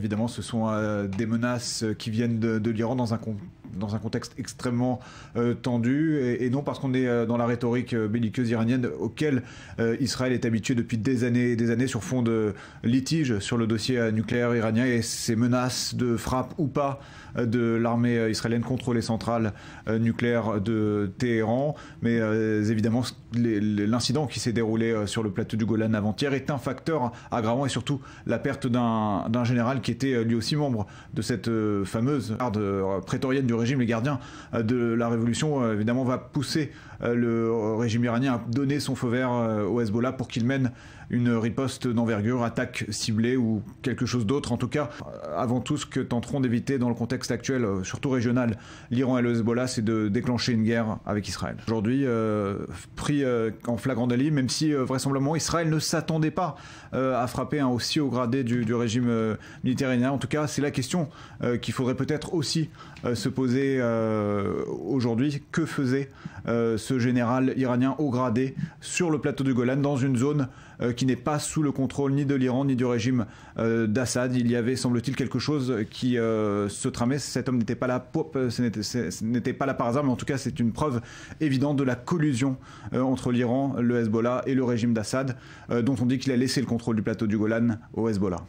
Évidemment, ce sont des menaces qui viennent de l'Iran dans un contexte extrêmement tendu, et non parce qu'on est dans la rhétorique belliqueuse iranienne auquel Israël est habitué depuis des années sur fond de litige sur le dossier nucléaire iranien et ces menaces de frappe ou pas de l'armée israélienne contre les centrales nucléaires de Téhéran. Mais évidemment, l'incident qui s'est déroulé sur le plateau du Golan avant-hier est un facteur aggravant, et surtout la perte d'un général qui était lui aussi membre de cette fameuse garde prétorienne du régime, les gardiens de la révolution, évidemment va pousser le régime iranien à donner son feu vert au Hezbollah pour qu'il mène une riposte d'envergure, attaque ciblée ou quelque chose d'autre. En tout cas, avant tout, ce que tenteront d'éviter dans le contexte actuel, surtout régional, l'Iran et le Hezbollah, c'est de déclencher une guerre avec Israël. Aujourd'hui, pris en flagrant délit, même si vraisemblablement Israël ne s'attendait pas à frapper un aussi haut gradé du régime militaire iranien. En tout cas, c'est la question qu'il faudrait peut-être aussi se poser aujourd'hui. Que faisait ce général iranien haut gradé sur le plateau du Golan, dans une zone qui n'est pas sous le contrôle ni de l'Iran ni du régime d'Assad? Il y avait, semble-t-il, quelque chose qui se tramait. Cet homme n'était pas là par hasard, mais en tout cas c'est une preuve évidente de la collusion entre l'Iran, le Hezbollah et le régime d'Assad, dont on dit qu'il a laissé le contrôle du plateau du Golan au Hezbollah.